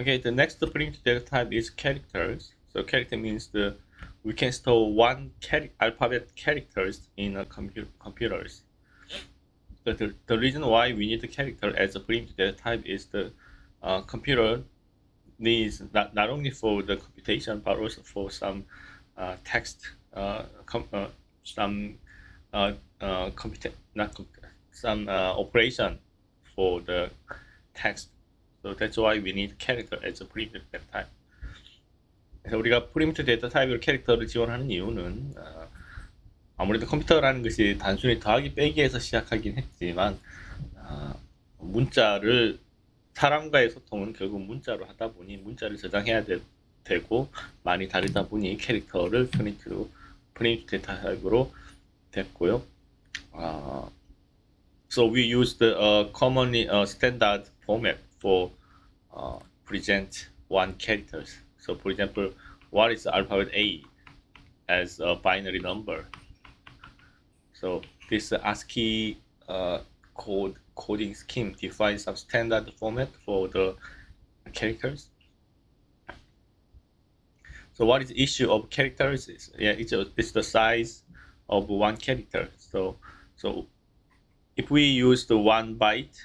Okay, the next primitive data type is characters. So character means we can store one alphabet characters in a computers. The reason why we need the character as a primitive data type is the computer needs not only for the computation but also for some text, some not some operation for the text. So that's why we need character as a primitive data type. 그래서 우리가 프리미티브 데이터 타입으로 캐릭터를 지원하는 이유는 아무래도 컴퓨터라는 것이 단순히 더하기 빼기에서 시작하긴 했지만 문자를 사람과의 소통은 결국 문자로 하다 보니 문자를 저장해야 되고 많이 다르다 보니 캐릭터를 프리미티브 데이터 타입으로 됐고요. So we use the commonly standard format for present one characters. So for example, what is the alphabet A as a binary number? So this ASCII coding scheme defines some standard format for the characters. So what is the issue of characters? It's the size of one character. So if we use the 1 byte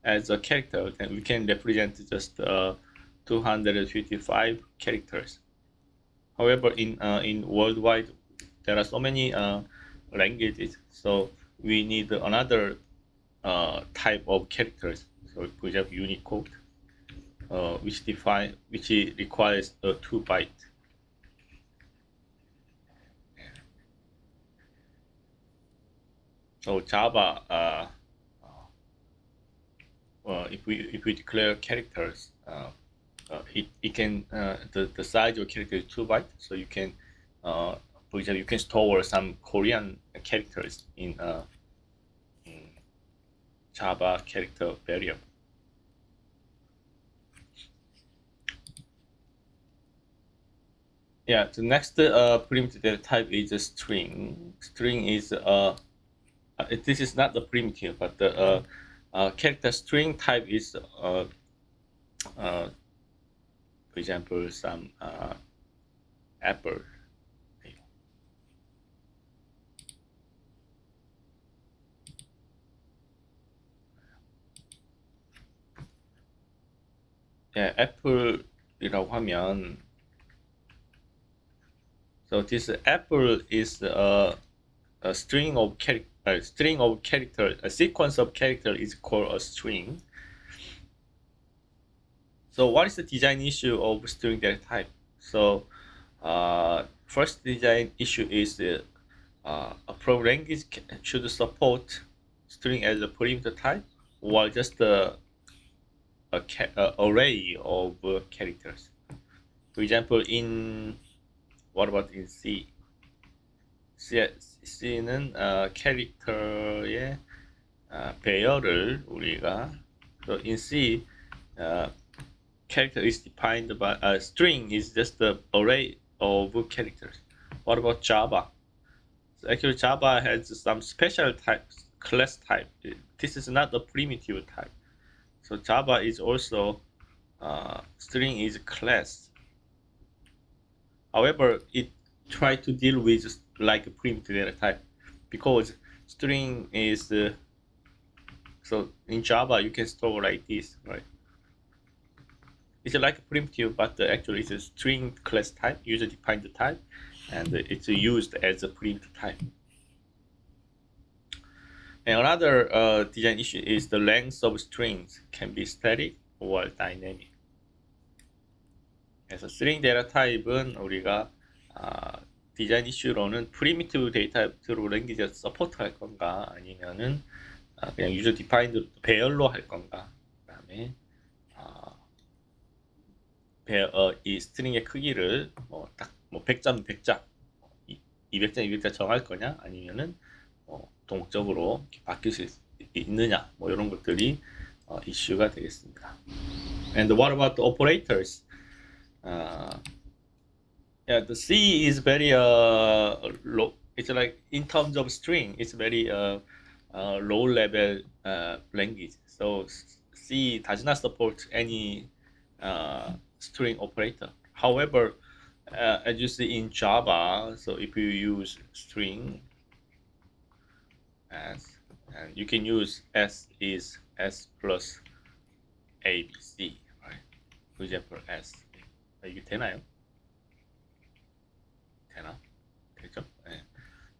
as a character, then we can represent just 255 characters. However, in worldwide, there are so many languages, so we need another type of characters. So we have Unicode, which requires a 2 byte. So Java, if we declare characters, it can the size of character is 2 bytes, so you can for example you can store some Korean characters in Java character variable. Yeah, the next primitive data type is a string. String is this is not the primitive, but the character string type is for example some apple. 예, apple이라고 하면 so this apple is a string of character, a sequence of character is called a string. So what is the design issue of string data type? So first design issue is a program language should support string as a primitive type or just a array of characters. For example, what about in C? C는 캐릭터의 배열을 우리가 so in C character is defined by a string is just the array of characters. What about Java? So actually Java has some special types, class type. This is not a primitive type. So Java is also string is class. However, it try to deal with like a primitive data type because string is so in Java you can store like this, right? It's like a primitive, but actually it's a string class type, user defined type, and it's used as a primitive type. And another design issue is the length of strings can be static or dynamic. 그래서 string 데이터 타입은 우리가 디자인 이슈로는 프리미티브 데이터 타입으로 랭귀지가 서포트할 건가 아니면은 그냥 유저 디파인드 배열로 할 건가. 그다음에 이 스트링의 크기를 딱뭐 100점 100점, 200점 200점 정할 거냐 아니면은 동적으로 바뀔 수 있느냐 뭐 이런 것들이 이슈가 되겠습니다. And what about the operators? Yeah, the C is very low. It's like in terms of string, it's very low level language. So C does not support any string operator. However, as you see in Java, so if you use string as, and you can use S is S plus A, B, C, right? For example, S. 이게 되나요? 되나? 되죠? 네.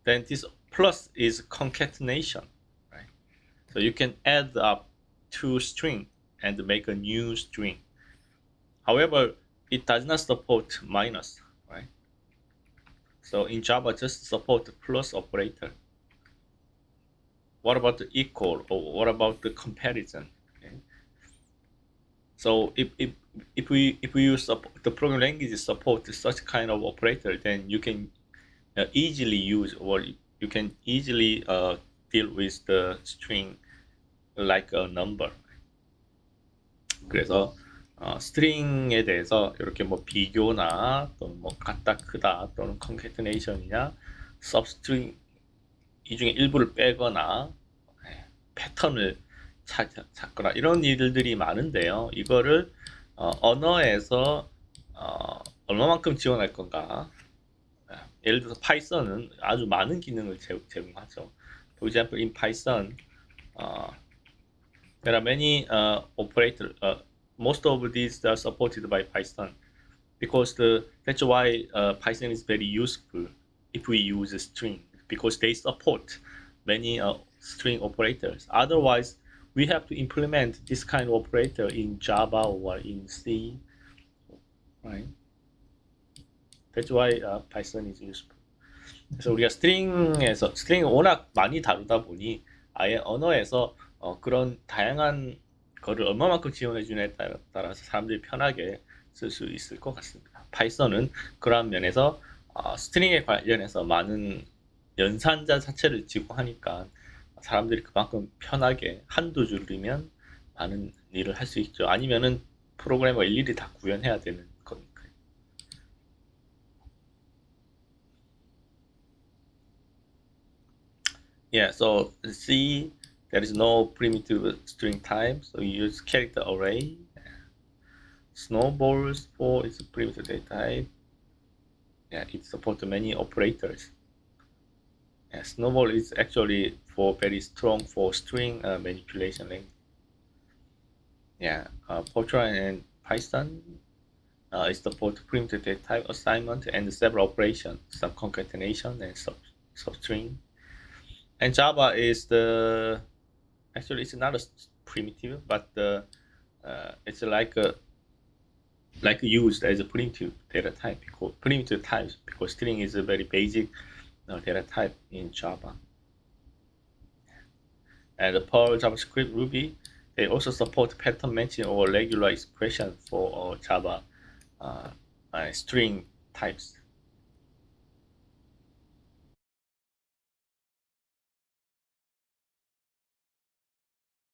Then this plus is concatenation, right? So you can add up two string and make a new string. However, it does not support minus, right? So in Java, just support the plus operator. What about the equal, or what about the comparison? Okay. So if we use the program language support such kind of operator, then you can easily use, or you can easily deal with the string like a number. 그래서 스트링에 대해서 이렇게 뭐 비교나 또는 뭐 같다 크다 또는 concatenation이냐 substring 이 중에 일부를 빼거나 패턴을 찾거나 이런 일들이 많은데요. 이거를 언어에서 얼마만큼 지원할 건가? 예를 들어서 파이썬은 아주 많은 기능을 제공하죠. For example, in Python, there are many operators. Most of these are supported by Python because that's why Python is very useful if we use a string, because they support many string operators. Otherwise, we have to implement this kind of operator in Java or in C, right? That's why Python is useful. 그래서 우리가 스트링이 워낙 많이 다루다 보니 아예 언어에서 그런 다양한 거를 얼마만큼 지원해 주냐에 따라서 사람들이 편하게 쓸 수 있을 것 같습니다. 파이썬은 그러한 면에서 스트링에 관련해서 많은 연산자 자체를 지고하니까 사람들이 그만큼 편하게 한두 줄이면 많은 일을 할 수 있죠. 아니면은 프로그래머 일일이 다 구현해야 되는 거니까요. Yeah, so C, there is no primitive string type, so you use character array. Snowballs 4 is a primitive data type. Yeah, it supports many operators. Yeah, Snowball is actually very strong for string manipulation language. Yeah, Fortran and Python is support primitive data type assignment and several operations, some concatenation and substring. And Java is actually it's not a primitive, but it's like used as a primitive data type because string is a very basic data type in Java. And Perl, JavaScript, Ruby, they also support pattern matching or regular expression for Java string types.